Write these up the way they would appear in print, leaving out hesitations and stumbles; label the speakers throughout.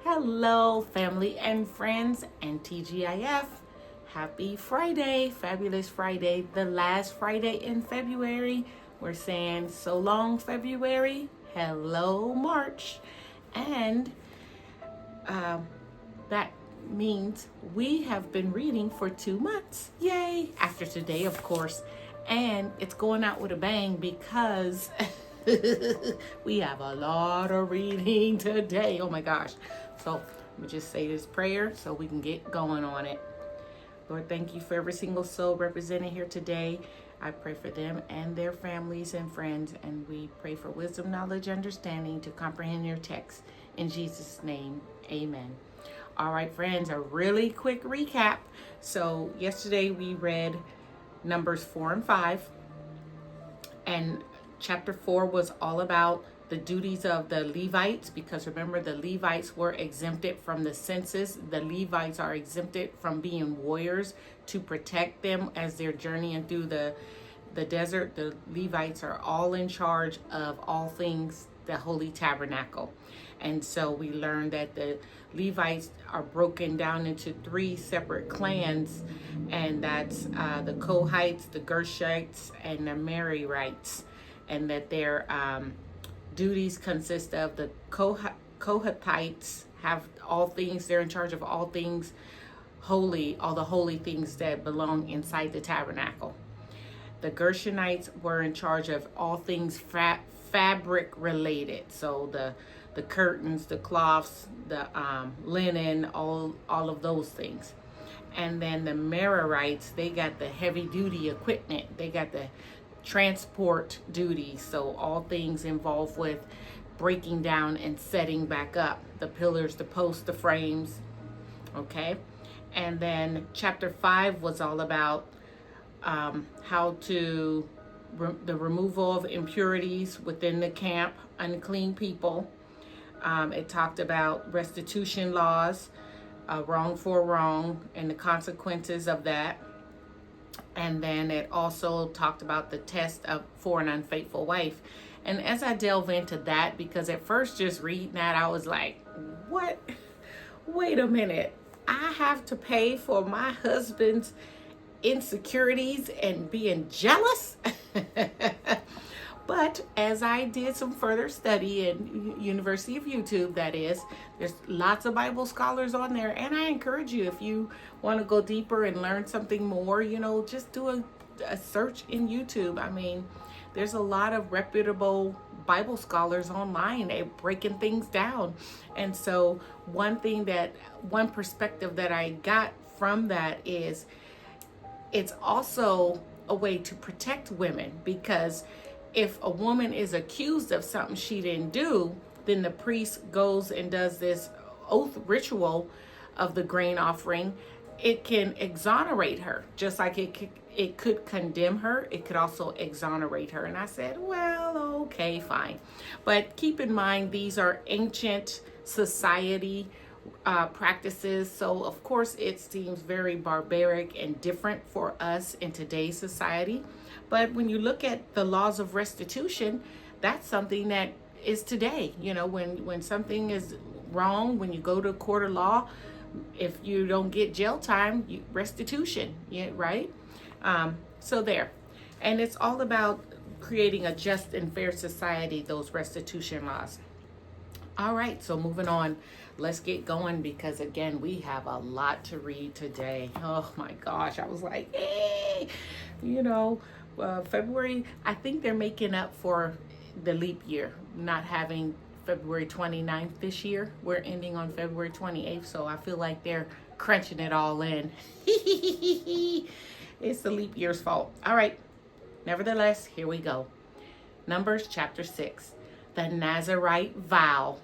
Speaker 1: Hello, family and friends and TGIF. Happy Friday, fabulous Friday, the last Friday in February. We're saying so long, February. Hello, March. And that means we have been reading for 2 months. Yay! After today, of course. And it's going out with a bang because we have a lot of reading today. Oh my gosh. So let me just say this prayer so we can get going on it. Lord, thank you for every single soul represented here today. I pray for them and their families and friends, and we pray for wisdom, knowledge, understanding to comprehend your text. In Jesus' name, amen. All right, friends, a really quick recap. So yesterday we read Numbers 4 and 5, and chapter 4 was all about the duties of the Levites, because remember, the Levites were exempted from the census. The Levites are exempted from being warriors to protect them as they're journeying through the desert. The Levites are all in charge of all things the Holy Tabernacle. And so we learned that the Levites are broken down into 3 separate clans, and that's the Kohites, the Gershites, and the Merarites, and that their duties consist of the Kohathites have all things, they're in charge of all things holy, all the holy things that belong inside the tabernacle. The Gershonites were in charge of all things fabric related, so the curtains, the cloths, the linen, all of those things. And then the Merarites, they got the heavy duty equipment, they got the transport duties, so all things involved with breaking down and setting back up the pillars, the posts, the frames. Okay. And then chapter 5 was all about how to the removal of impurities within the camp, unclean people. It talked about restitution laws, wrong for wrong, and the consequences of that. And then it also talked about the test for an unfaithful wife. And as I delve into that, because at first just reading that, I was like, what? Wait a minute. I have to pay for my husband's insecurities and being jealous? But as I did some further study in University of YouTube, that is, there's lots of Bible scholars on there. And I encourage you, if you want to go deeper and learn something more, just do a search in YouTube. I mean, there's a lot of reputable Bible scholars online breaking things down. And so one perspective that I got from that is it's also a way to protect women, because if a woman is accused of something she didn't do, then the priest goes and does this oath ritual of the grain offering. It can exonerate her, just like it could condemn her. It could also exonerate her. And I said, well, okay, fine. But keep in mind, these are ancient society practices. So of course it seems very barbaric and different for us in today's society. But when you look at the laws of restitution, that's something that is today. When something is wrong, when you go to a court of law, if you don't get jail time, restitution, right? So there. And it's all about creating a just and fair society, those restitution laws. All right, so moving on, let's get going, because again, we have a lot to read today. Oh my gosh, I was like, hey, February, I think they're making up for the leap year, not having February 29th this year. We're ending on February 28th, so I feel like they're crunching it all in. It's the leap year's fault. All right, nevertheless, here we go. Numbers chapter 6, the Nazirite vow.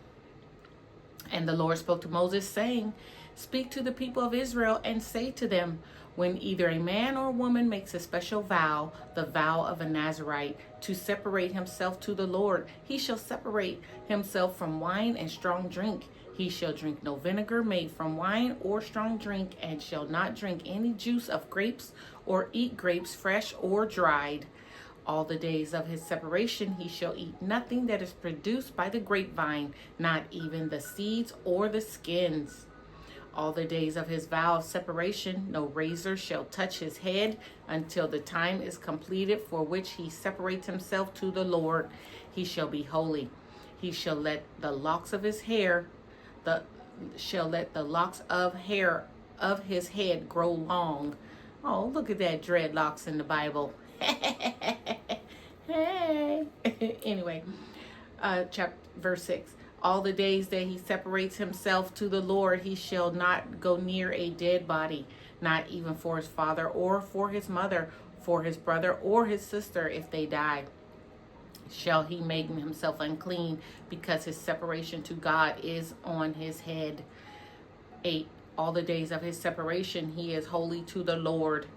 Speaker 1: And the Lord spoke to Moses, saying, speak to the people of Israel and say to them, when either a man or woman makes a special vow, the vow of a Nazirite, to separate himself to the Lord, he shall separate himself from wine and strong drink. He shall drink no vinegar made from wine or strong drink, and shall not drink any juice of grapes or eat grapes fresh or dried. All the days of his separation he shall eat nothing that is produced by the grapevine, not even the seeds or the skins. All the days of his vow of separation no razor shall touch his head until the time is completed for which he separates himself to the Lord. He shall be holy. He shall let the locks of his hair, let the locks of hair of his head grow long. Oh, look at that, dreadlocks in the Bible. Hey. Anyway, verse 6. All the days that he separates himself to the Lord, he shall not go near a dead body, not even for his father or for his mother, for his brother or his sister if they die. Shall he make himself unclean, because his separation to God is on his head. 8. All the days of his separation he is holy to the Lord.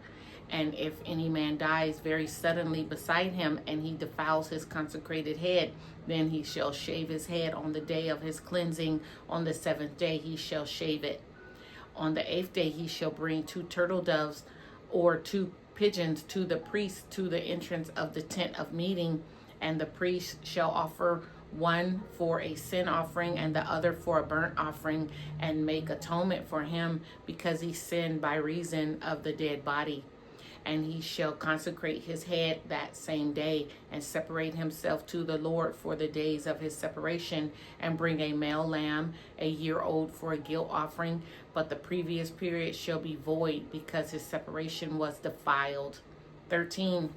Speaker 1: And if any man dies very suddenly beside him, and he defiles his consecrated head, then he shall shave his head on the day of his cleansing. On the 7th day he shall shave it. On the 8th day he shall bring 2 turtle doves or 2 pigeons to the priest to the entrance of the tent of meeting, and the priest shall offer one for a sin offering and the other for a burnt offering, and make atonement for him, because he sinned by reason of the dead body. And he shall consecrate his head that same day, and separate himself to the Lord for the days of his separation, and bring a male lamb, a year old, for a guilt offering. But the previous period shall be void, because his separation was defiled. 13.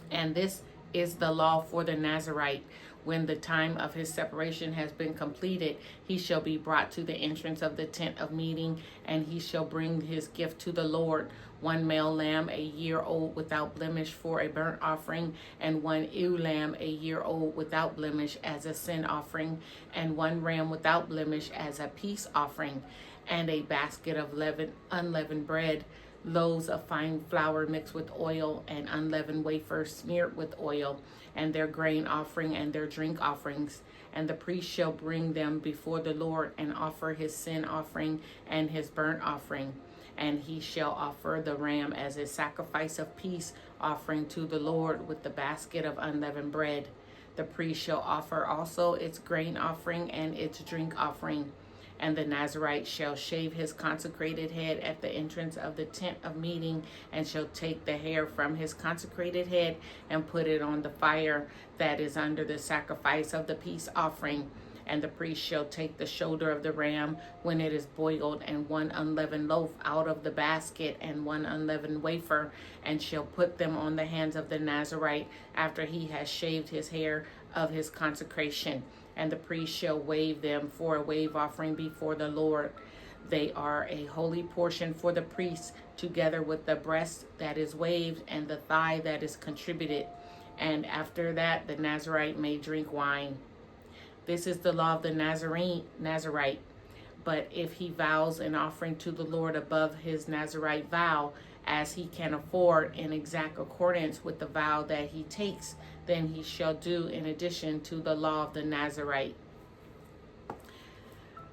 Speaker 1: And this is the law for the Nazarite. When the time of his separation has been completed, he shall be brought to the entrance of the tent of meeting, and he shall bring his gift to the Lord: 1 male lamb, a year old, without blemish, for a burnt offering, and 1 ewe lamb, a year old, without blemish, as a sin offering, and 1 ram without blemish as a peace offering, and a basket of unleavened bread, loaves of fine flour mixed with oil, and unleavened wafers smeared with oil, and their grain offering and their drink offerings. And the priest shall bring them before the Lord, and offer his sin offering and his burnt offering. And he shall offer the ram as a sacrifice of peace offering to the Lord, with the basket of unleavened bread. The priest shall offer also its grain offering and its drink offering. And the Nazarite shall shave his consecrated head at the entrance of the tent of meeting, and shall take the hair from his consecrated head and put it on the fire that is under the sacrifice of the peace offering. And the priest shall take the shoulder of the ram when it is boiled, and 1 unleavened loaf out of the basket, and 1 unleavened wafer, and shall put them on the hands of the Nazarite after he has shaved his hair of his consecration. And the priest shall wave them for a wave offering before the Lord. They are a holy portion for the priest, together with the breast that is waved and the thigh that is contributed. And after that the Nazarite may drink wine. This is the law of the Nazarite. But if he vows an offering to the Lord above his Nazarite vow, as he can afford, in exact accordance with the vow that he takes, then he shall do in addition to the law of the Nazarite.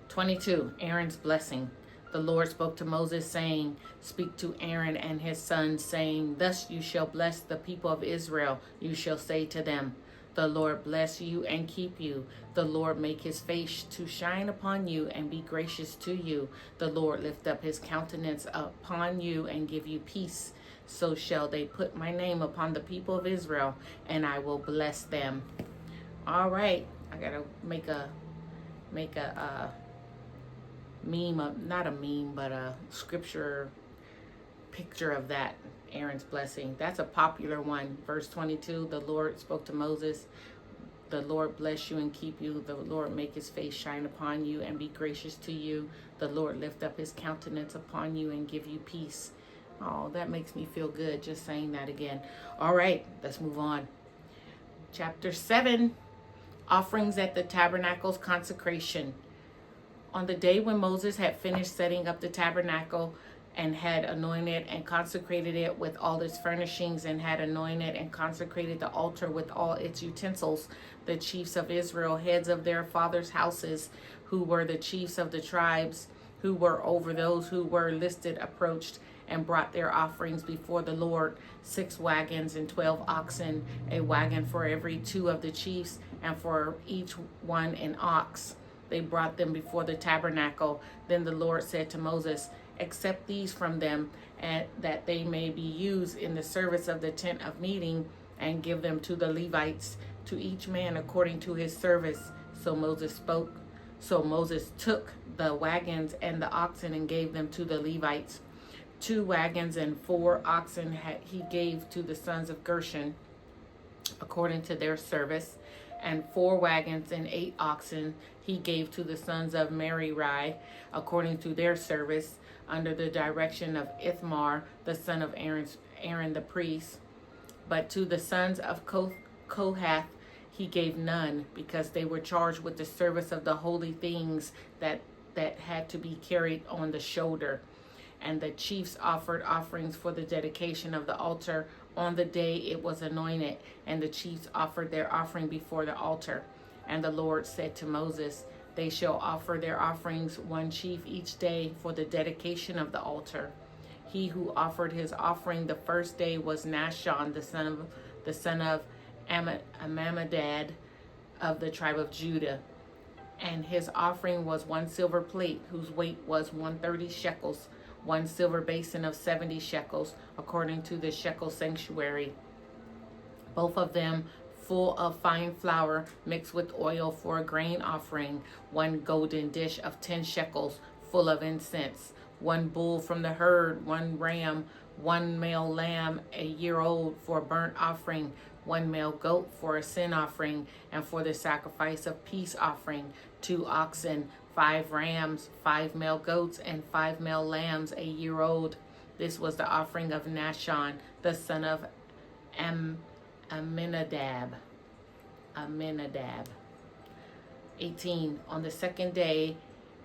Speaker 1: 22. Aaron's blessing. The Lord spoke to Moses, saying, Speak to Aaron and his sons, saying, Thus you shall bless the people of Israel. You shall say to them, The Lord bless you and keep you. The Lord make his face to shine upon you and be gracious to you. The Lord lift up his countenance upon you and give you peace. So shall they put my name upon the people of Israel, and I will bless them. All right, I gotta make a meme, not a meme, but a scripture picture of that. Aaron's blessing. That's a popular one. Verse 22, the Lord spoke to Moses. The Lord bless you and keep you. The Lord make his face shine upon you and be gracious to you. The Lord lift up his countenance upon you and give you peace. Oh, that makes me feel good just saying that again. All right, let's move on. Chapter 7, offerings at the tabernacle's consecration. On the day when Moses had finished setting up the tabernacle, and had anointed and consecrated it with all its furnishings, and had anointed and consecrated the altar with all its utensils, the chiefs of Israel, heads of their fathers' houses, who were the chiefs of the tribes, who were over those who were listed, approached and brought their offerings before the Lord, 6 wagons and 12 oxen, a wagon for every 2 of the chiefs, and for each one an ox. They brought them before the tabernacle. Then the Lord said to Moses, accept these from them, and that they may be used in the service of the tent of meeting, and give them to the Levites, to each man according to his service. So Moses spoke. So Moses took the wagons and the oxen and gave them to the Levites. 2 wagons and 4 oxen he gave to the sons of Gershon according to their service, and 4 wagons and 8 oxen he gave to the sons of Merari according to their service, under the direction of Ithamar, the son of Aaron the priest. But to the sons of Kohath he gave none, because they were charged with the service of the holy things that had to be carried on the shoulder. And the chiefs offered offerings for the dedication of the altar on the day it was anointed, and the chiefs offered their offering before the altar. And the Lord said to Moses, they shall offer their offerings 1 chief each day for the dedication of the altar. He who offered his offering the first day was Nahshon, the son of Amminadab of the tribe of Judah. And his offering was 1 silver plate, whose weight was 130 shekels, 1 silver basin of 70 shekels, according to the shekel sanctuary, both of them full of fine flour mixed with oil for a grain offering, 1 golden dish of 10 shekels, full of incense, 1 bull from the herd, 1 ram, 1 male lamb a year old for a burnt offering, 1 male goat for a sin offering, and for the sacrifice of peace offering, 2 oxen, 5 rams, 5 male goats, and 5 male lambs a year old. This was the offering of Nahshon, the son of Amminadab. 18. On the 2nd day,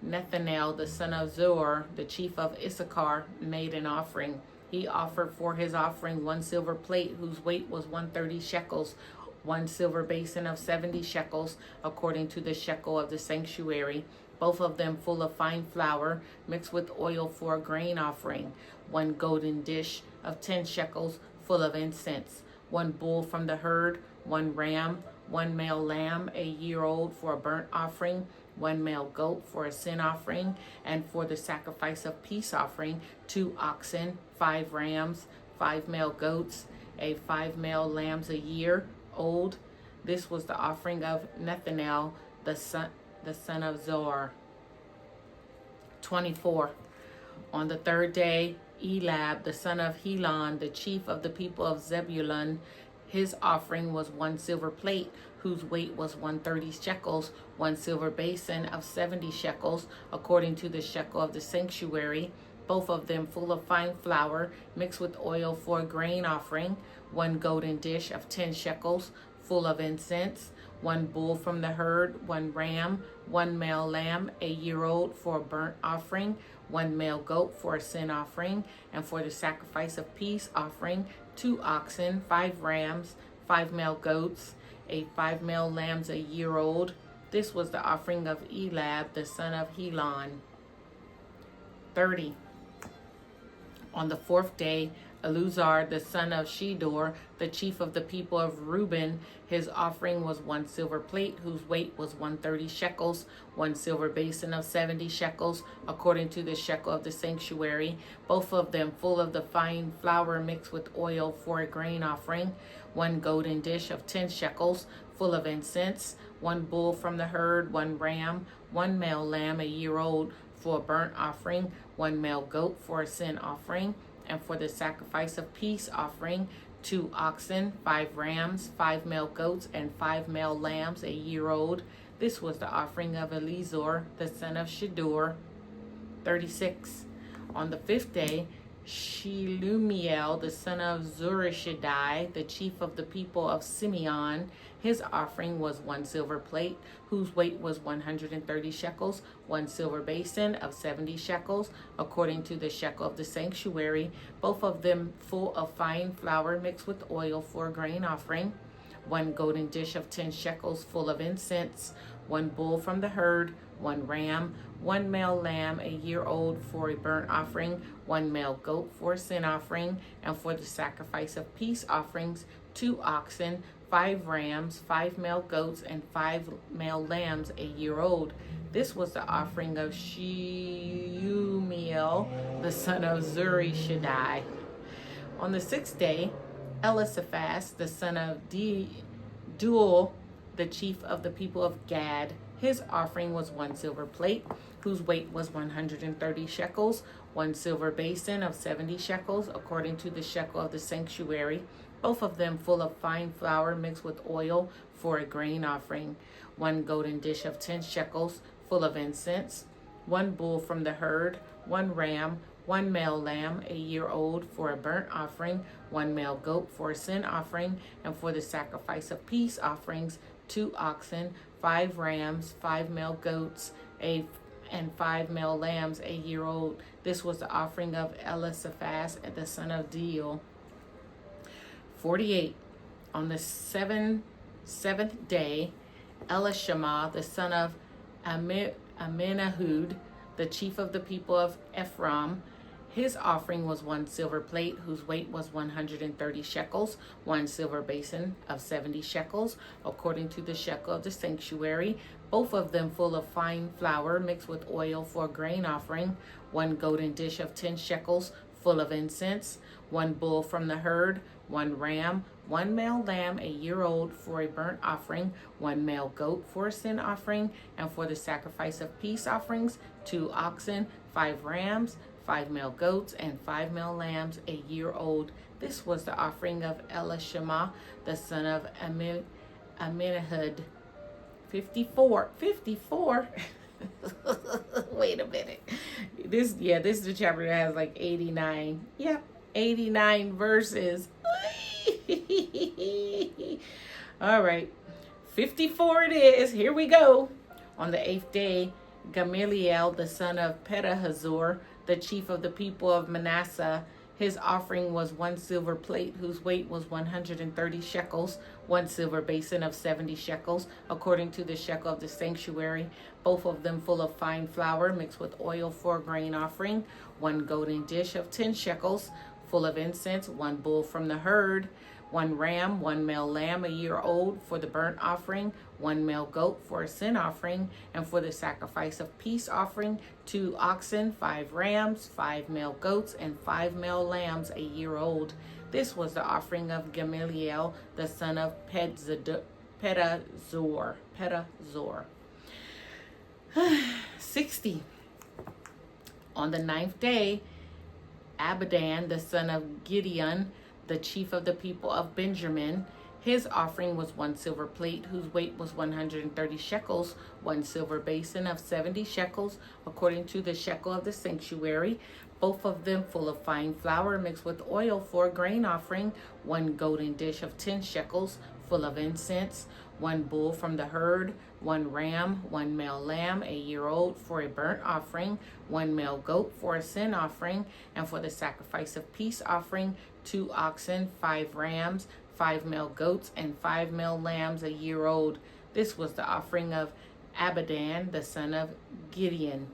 Speaker 1: Nethanel, the son of Zor, the chief of Issachar, made an offering. He offered for his offering 1 silver plate, whose weight was 130 shekels, 1 silver basin of 70 shekels, according to the shekel of the sanctuary, both of them full of fine flour, mixed with oil for a grain offering, 1 golden dish of 10 shekels, full of incense, 1 bull from the herd, 1 ram, 1 male lamb a year old for a burnt offering, 1 male goat for a sin offering, and for the sacrifice of peace offering, 2 oxen, 5 rams, 5 male goats, 5 male lambs a year old. This was the offering of Nethanel, the son of Zor. 24. On the 3rd day, Elab, the son of Helon, the chief of the people of Zebulun, his offering was 1 silver plate, whose weight was 130 shekels, 1 silver basin of 70 shekels, according to the shekel of the sanctuary, both of them full of fine flour, mixed with oil for a grain offering, 1 golden dish of 10 shekels, full of incense, 1 bull from the herd, 1 ram, 1 male lamb a year old for a burnt offering, 1 male goat for a sin offering, and for the sacrifice of peace offering, 2 oxen, 5 rams, 5 male goats, 5 male lambs a year old. This was the offering of Elab, the son of Helon. 30. On the 4th day, Eleazar, the son of Shedor, the chief of the people of Reuben, his offering was 1 silver plate, whose weight was 130 shekels, 1 silver basin of 70 shekels, according to the shekel of the sanctuary, both of them full of the fine flour mixed with oil for a grain offering, 1 golden dish of 10 shekels, full of incense, 1 bull from the herd, 1 ram, 1 male lamb a year old for a burnt offering, 1 male goat for a sin offering, and for the sacrifice of peace offering, 2 oxen, 5 rams, 5 male goats, and 5 male lambs a year old. This was the offering of Eleazar, the son of Shedor. 36. On the 5th day, Shelumiel, the son of Zurishaddai, the chief of the people of Simeon, his offering was 1 silver plate, whose weight was 130 shekels, 1 silver basin of 70 shekels, according to the shekel of the sanctuary, both of them full of fine flour mixed with oil for a grain offering, 1 golden dish of 10 shekels full of incense, one bull from the herd, one ram, one male lamb a year old for a burnt offering, one male goat for a sin offering, and for the sacrifice of peace offerings, 2 oxen, 5 rams, 5 male goats, and 5 male lambs a year old. This was the offering of Shemuel, the son of Zurishaddai. On the 6th day, Elisaphaz, the son of Duel, the chief of the people of Gad, his offering was 1 silver plate, whose weight was 130 shekels, 1 silver basin of 70 shekels, according to the shekel of the sanctuary, both of them full of fine flour mixed with oil for a grain offering, 1 golden dish of 10 shekels, full of incense, 1 bull from the herd, 1 ram, 1 male lamb a year old for a burnt offering, 1 male goat for a sin offering, and for the sacrifice of peace offerings, 2 oxen, 5 rams, 5 male goats, and 5 male lambs a year old. This was the offering of Elisaphaz, the son of Deuel. 48. On the seventh day, Elishama, the son of Amminahud, the chief of the people of Ephraim, his offering was 1 silver plate, whose weight was 130 shekels, 1 silver basin of 70 shekels, according to the shekel of the sanctuary, both of them full of fine flour mixed with oil for a grain offering, 1 golden dish of 10 shekels, full of incense, 1 bull from the herd, 1 ram, 1 male lamb a year old for a burnt offering, 1 male goat for a sin offering, and for the sacrifice of peace offerings, 2 oxen, 5 rams, 5 male goats, and 5 male lambs a year old. This was the offering of Elishama, the son of Amminahud. 54. Wait a minute. This is the chapter that has like 89. Yep, 89 verses. All right, 54 it is. Here we go. On the 8th day, Gamaliel, the son of Pedahazur, the chief of the people of Manasseh, his offering was 1 silver plate, whose weight was 130 shekels, 1 silver basin of 70 shekels, according to the shekel of the sanctuary, both of them full of fine flour mixed with oil for a grain offering, 1 golden dish of 10 shekels, full of incense, 1 bull from the herd, 1 ram, 1 male lamb a year old for the burnt offering, 1 male goat for a sin offering, and for the sacrifice of peace offering, 2 oxen, 5 rams, 5 male goats, and 5 male lambs a year old. This was the offering of Gamaliel, the son of Pedahzur. 60. On the 9th day, Abidan, the son of Gideon, the chief of the people of Benjamin, his offering was 1 silver plate, whose weight was 130 shekels, 1 silver basin of 70 shekels, according to the shekel of the sanctuary, both of them full of fine flour mixed with oil for a grain offering, 1 golden dish of 10 shekels, full of incense, 1 bull from the herd, 1 ram, 1 male lamb a year old for a burnt offering, 1 male goat for a sin offering, and for the sacrifice of peace offering, 2 oxen, 5 rams, 5 male goats, and 5 male lambs a year old. This was the offering of Abidan, the son of Gideon.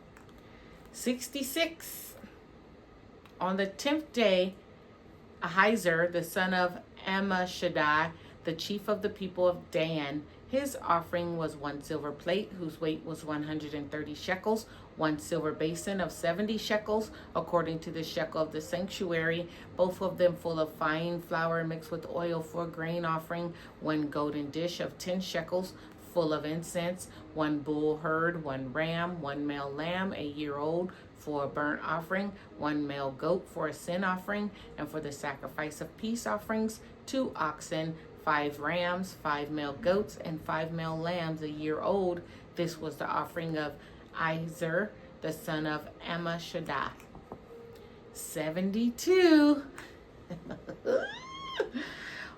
Speaker 1: 66. On the 10th day, Ahiezer, the son of Ammishaddai, the chief of the people of Dan, his offering was 1 silver plate, whose weight was 130 shekels, 1 silver basin of 70 shekels, according to the shekel of the sanctuary, both of them full of fine flour mixed with oil for a grain offering, 1 golden dish of 10 shekels, full of incense, 1 bull herd, 1 ram, 1 male lamb a year old for a burnt offering, 1 male goat for a sin offering, and for the sacrifice of peace offerings, 2 oxen, 5 rams, 5 male goats, and 5 male lambs a year old. This was the offering of Ahiezer, the son of Ammishaddai. 72.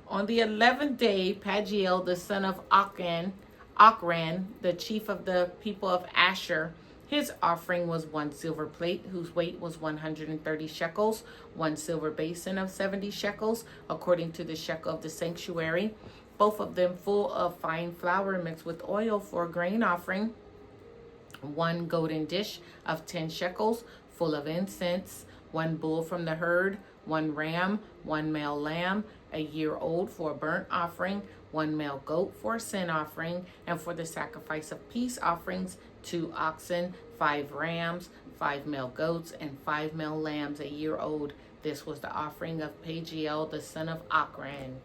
Speaker 1: On the 11th day, Pagiel, the son of Ochran, the chief of the people of Asher, his offering was 1 silver plate, whose weight was 130 shekels, 1 silver basin of 70 shekels, according to the shekel of the sanctuary, both of them full of fine flour mixed with oil for a grain offering, 1 golden dish of 10 shekels full of incense, 1 bull from the herd, 1 ram, 1 male lamb, a year old for a burnt offering, 1 male goat for a sin offering, and for the sacrifice of peace offerings, 2 oxen, 5 rams, 5 male goats, and 5 male lambs a year old. This was the offering of Pagiel, the son of Ochran.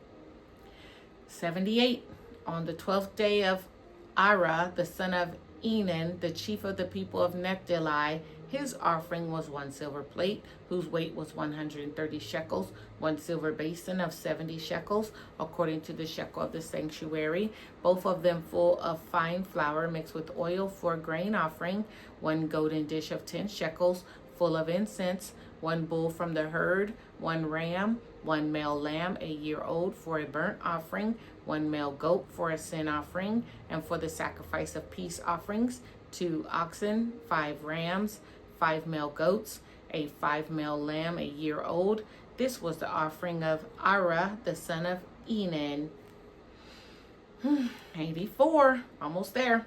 Speaker 1: 78. On the 12th day of Ira, the son of Enan, the chief of the people of Naphtali, his offering was 1 silver plate, whose weight was 130 shekels, 1 silver basin of 70 shekels, according to the shekel of the sanctuary, both of them full of fine flour mixed with oil for a grain offering, 1 golden dish of 10 shekels, full of incense, 1 bull from the herd, 1 ram, 1 male lamb a year old for a burnt offering, 1 male goat for a sin offering, and for the sacrifice of peace offerings, 2 oxen, 5 rams, 5 male goats, a 5 male lamb a year old. This was the offering of Ira, the son of Enan. 84, almost there.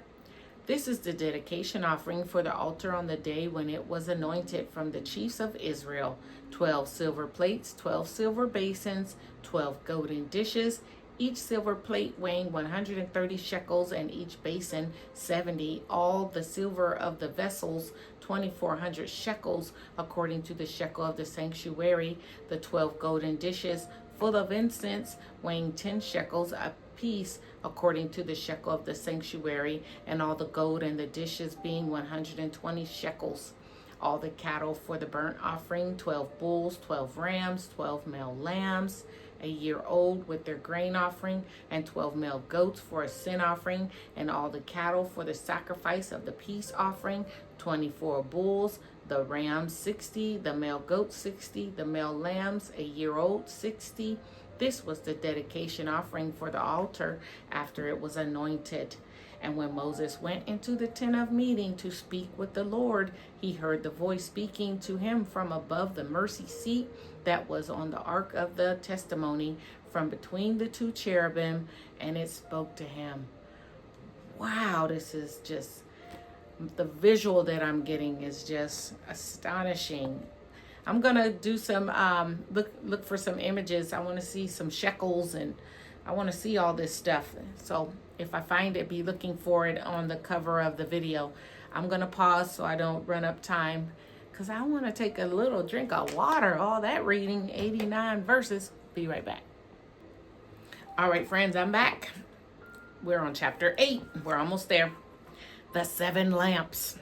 Speaker 1: This is the dedication offering for the altar on the day when it was anointed from the chiefs of Israel. 12 silver plates, 12 silver basins, 12 golden dishes, each silver plate weighing 130 shekels and each basin 70. All the silver of the vessels 2,400 shekels according to the shekel of the sanctuary. The 12 golden dishes full of incense weighing 10 shekels apiece according to the shekel of the sanctuary, and all the gold and the dishes being 120 shekels. All the cattle for the burnt offering, 12 bulls, 12 rams, 12 male lambs a year old with their grain offering, and 12 male goats for a sin offering, and all the cattle for the sacrifice of the peace offering, 24 bulls, the rams 60, the male goats 60, the male lambs a year old 60. This was the dedication offering for the altar after it was anointed. And when Moses went into the tent of meeting to speak with the Lord, he heard the voice speaking to him from above the mercy seat that was on the ark of the testimony, from between the 2 cherubim, and it spoke to him. Wow, this is just, the visual that I'm getting is just astonishing. I'm gonna do some look for some images. I want to see some shekels, and I want to see all this stuff. So if I find it, be looking for it on the cover of the video. I'm gonna pause so I don't run up time, because I want to take a little drink of water. All that reading, 89 verses. Be right back. All right, friends, I'm back. We're on chapter 8. We're almost there. The 7 lamps.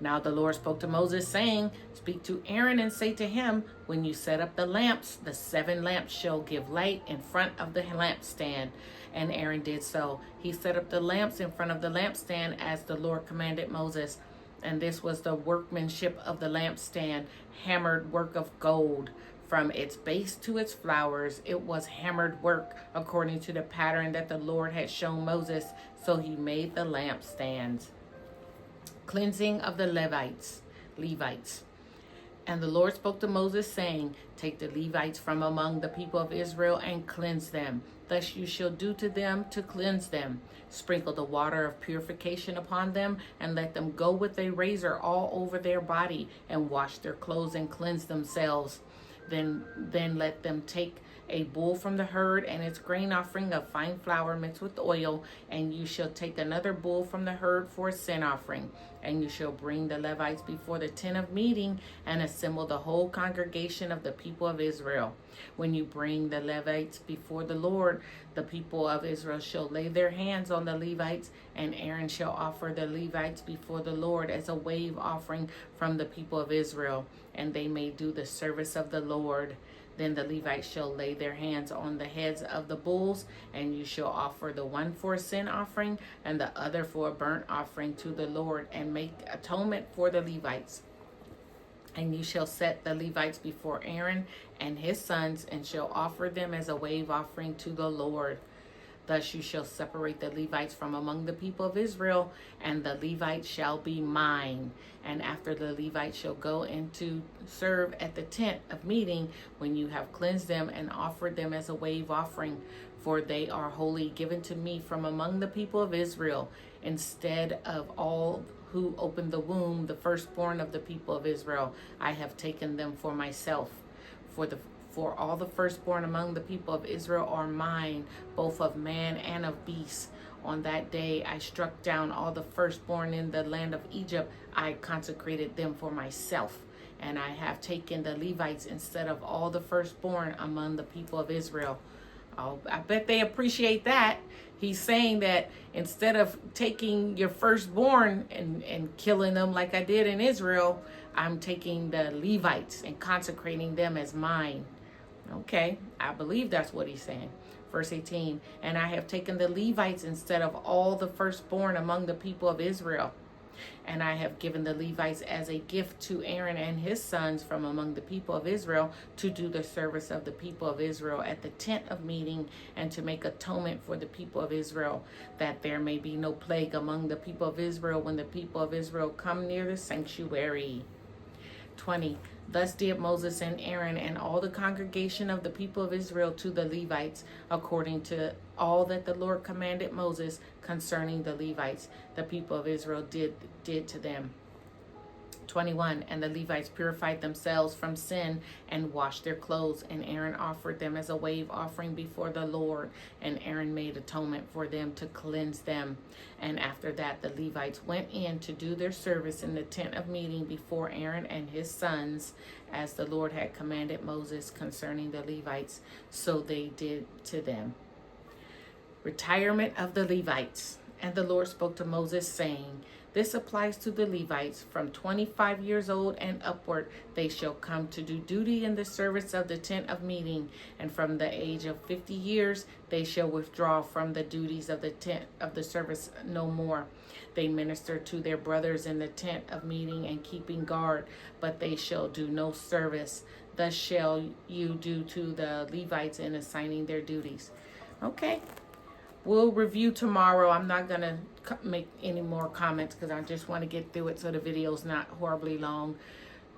Speaker 1: Now the Lord spoke to Moses, saying, Speak to Aaron and say to him, When you set up the lamps, the 7 lamps shall give light in front of the lampstand. And Aaron did so. He set up the lamps in front of the lampstand as the Lord commanded Moses. And this was the workmanship of the lampstand, hammered work of gold. From its base to its flowers, it was hammered work according to the pattern that the Lord had shown Moses. So he made the lampstands. Cleansing of the Levites. And the Lord spoke to Moses, saying, Take the Levites from among the people of Israel and cleanse them. Thus you shall do to them to cleanse them. Sprinkle the water of purification upon them, and let them go with a razor all over their body, and wash their clothes and cleanse themselves. Then let them take a bull from the herd and its grain offering of fine flour mixed with oil, and you shall take another bull from the herd for a sin offering. And you shall bring the Levites before the tent of meeting and assemble the whole congregation of the people of Israel. When you bring the Levites before the Lord, the people of Israel shall lay their hands on the Levites, and Aaron shall offer the Levites before the Lord as a wave offering from the people of Israel, and they may do the service of the Lord. Then the Levites shall lay their hands on the heads of the bulls, and you shall offer the one for a sin offering and the other for a burnt offering to the Lord, and make atonement for the Levites. And you shall set the Levites before Aaron and his sons, and shall offer them as a wave offering to the Lord. Thus you shall separate the Levites from among the people of Israel, and the Levites shall be mine. And after the Levites shall go in to serve at the tent of meeting, when you have cleansed them and offered them as a wave offering for they are wholly given to me from among the people of Israel. Instead of all who opened the womb, the firstborn of the people of Israel, I have taken them for myself. For all the firstborn among the people of Israel are mine, both of man and of beast. On that day I struck down all the firstborn in the land of Egypt. I consecrated them for myself. And I have taken the Levites instead of all the firstborn among the people of Israel. Oh, I bet they appreciate that. He's saying that instead of taking your firstborn and killing them like I did in Israel, I'm taking the Levites and consecrating them as mine. Okay, I believe that's what he's saying. Verse 18, and I have taken the Levites instead of all the firstborn among the people of Israel. And I have given the Levites as a gift to Aaron and his sons from among the people of Israel to do the service of the people of Israel at the tent of meeting and to make atonement for the people of Israel, that there may be no plague among the people of Israel when the people of Israel come near the sanctuary. 20. Thus did Moses and Aaron and all the congregation of the people of Israel to the Levites, according to all that the Lord commanded Moses concerning the Levites. The people of Israel did to them. 21. And the Levites purified themselves from sin and washed their clothes, and Aaron offered them as a wave offering before the Lord, and Aaron made atonement for them to cleanse them. And after that the Levites went in to do their service in the tent of meeting before Aaron and his sons, as the Lord had commanded Moses concerning the Levites, so they did to them. Retirement of the Levites. And the Lord spoke to Moses, saying, this applies to the Levites. From 25 years old and upward, they shall come to do duty in the service of the tent of meeting. And from the age of 50 years, they shall withdraw from the duties of the tent of the service no more. They minister to their brothers in the tent of meeting and keeping guard, but they shall do no service. Thus shall you do to the Levites in assigning their duties. Okay. We'll review tomorrow. I'm not going to make any more comments because I just want to get through it so the video's not horribly long.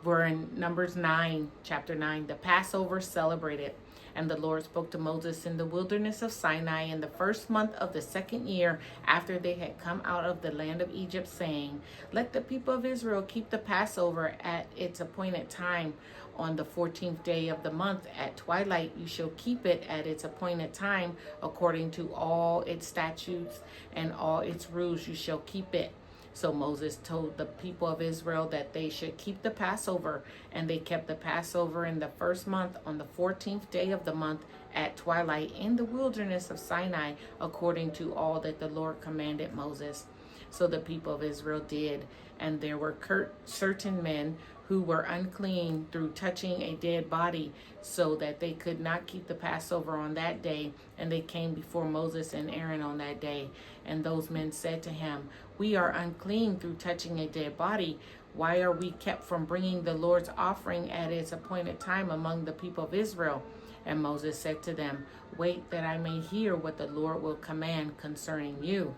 Speaker 1: We're in Numbers 9, chapter 9, the Passover celebrated. And the Lord spoke to Moses in the wilderness of Sinai in the first month of the second year after they had come out of the land of Egypt, saying, let the people of Israel keep the Passover at its appointed time. On the 14th day of the month at twilight, you shall keep it at its appointed time, according to all its statutes and all its rules, you shall keep it. So Moses told the people of Israel that they should keep the Passover, and they kept the Passover in the first month on the 14th day of the month at twilight in the wilderness of Sinai, according to all that the Lord commanded Moses. So the people of Israel did, and there were certain men who were unclean through touching a dead body, so that they could not keep the Passover on that day. And they came before Moses and Aaron on that day. And those men said to him, we are unclean through touching a dead body. Why are we kept from bringing the Lord's offering at its appointed time among the people of Israel? And Moses said to them, wait that I may hear what the Lord will command concerning you.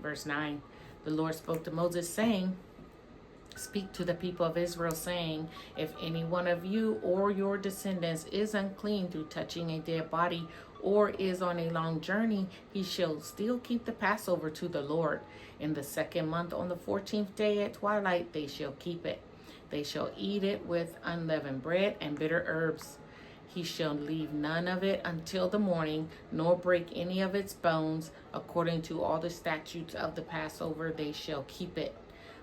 Speaker 1: Verse 9, the Lord spoke to Moses, saying, speak to the people of Israel, saying, if any one of you or your descendants is unclean through touching a dead body, or is on a long journey, he shall still keep the Passover to the Lord. In the second month on the 14th day at twilight, they shall keep it. They shall eat it with unleavened bread and bitter herbs. He shall leave none of it until the morning, nor break any of its bones. According to all the statutes of the Passover, they shall keep it.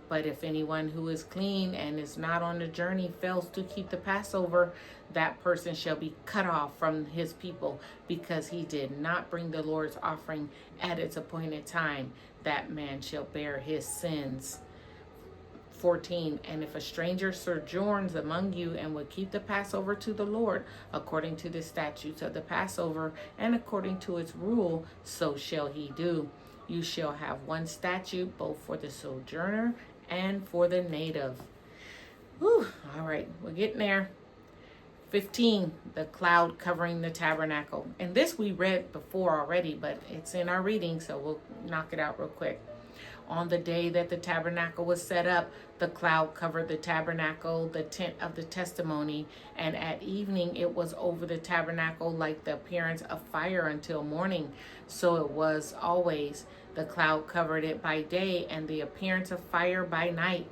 Speaker 1: But if anyone who is clean and is not on the journey fails to keep the Passover, that person shall be cut off from his people, because he did not bring the Lord's offering at its appointed time. That man shall bear his sins. 14, and if a stranger sojourns among you and will keep the Passover to the Lord, according to the statutes of the Passover and according to its rule, so shall he do. You shall have one statute, both for the sojourner and for the native. Whew, all right, we're getting there. 15, the cloud covering the tabernacle. And this we read before already, but it's in our reading, so we'll knock it out real quick. On the day that the tabernacle was set up, the cloud covered the tabernacle, the tent of the testimony, and at evening it was over the tabernacle like the appearance of fire until morning. So it was always. The cloud covered it by day, and the appearance of fire by night.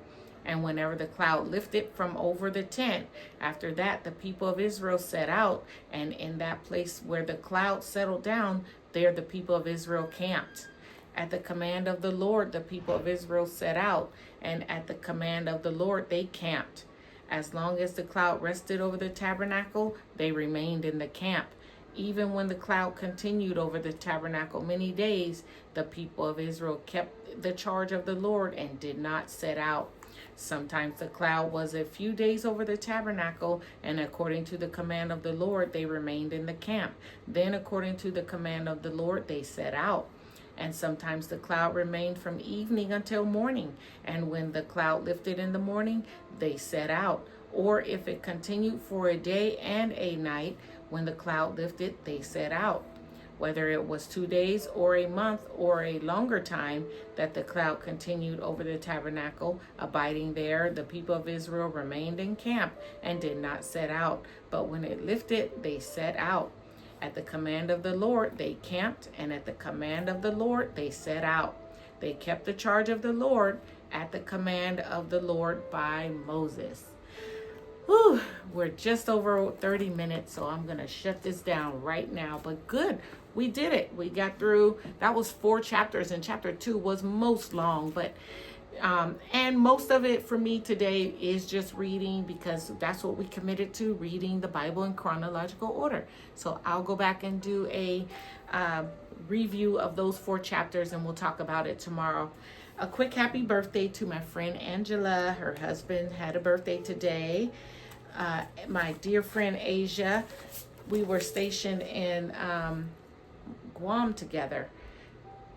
Speaker 1: And whenever the cloud lifted from over the tent, after that the people of Israel set out, and in that place where the cloud settled down, there the people of Israel camped. At the command of the Lord, the people of Israel set out, and at the command of the Lord they camped. As long as the cloud rested over the tabernacle, they remained in the camp. Even when the cloud continued over the tabernacle many days, the people of Israel kept the charge of the Lord and did not set out. Sometimes the cloud was a few days over the tabernacle, and according to the command of the Lord, they remained in the camp. Then, according to the command of the Lord, they set out. And sometimes the cloud remained from evening until morning, and when the cloud lifted in the morning, they set out. Or if it continued for a day and a night, when the cloud lifted, they set out. Whether it was 2 days or a month or a longer time that the cloud continued over the tabernacle, abiding there, the people of Israel remained in camp and did not set out. But when it lifted, they set out. At the command of the Lord, they camped, and at the command of the Lord, they set out. They kept the charge of the Lord at the command of the Lord by Moses. Whew, we're just over 30 minutes, so I'm going to shut this down right now. But good, we did it. We got through. That was 4 chapters, and chapter 2 was most long. But and most of it for me today is just reading, because that's what we committed to, reading the Bible in chronological order. So I'll go back and do a review of those 4 chapters, and we'll talk about it tomorrow. A quick happy birthday to my friend Angela. Her husband had a birthday today. My dear friend Asia, we were stationed in Guam together,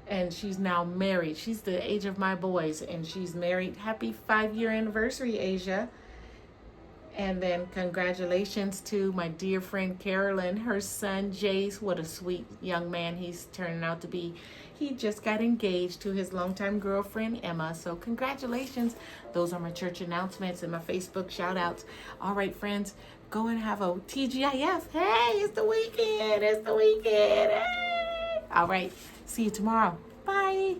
Speaker 1: and she's now married. She's the age of my boys, and she's married. Happy 5-year anniversary, Asia. And then congratulations to my dear friend Carolyn, her son Jace. What a sweet young man he's turning out to be. He just got engaged to his longtime girlfriend Emma. So congratulations. Those are my church announcements and my Facebook shout outs. All right, friends, go and have a TGIF. Hey, it's the weekend. It's the weekend. Hey. All right. See you tomorrow. Bye.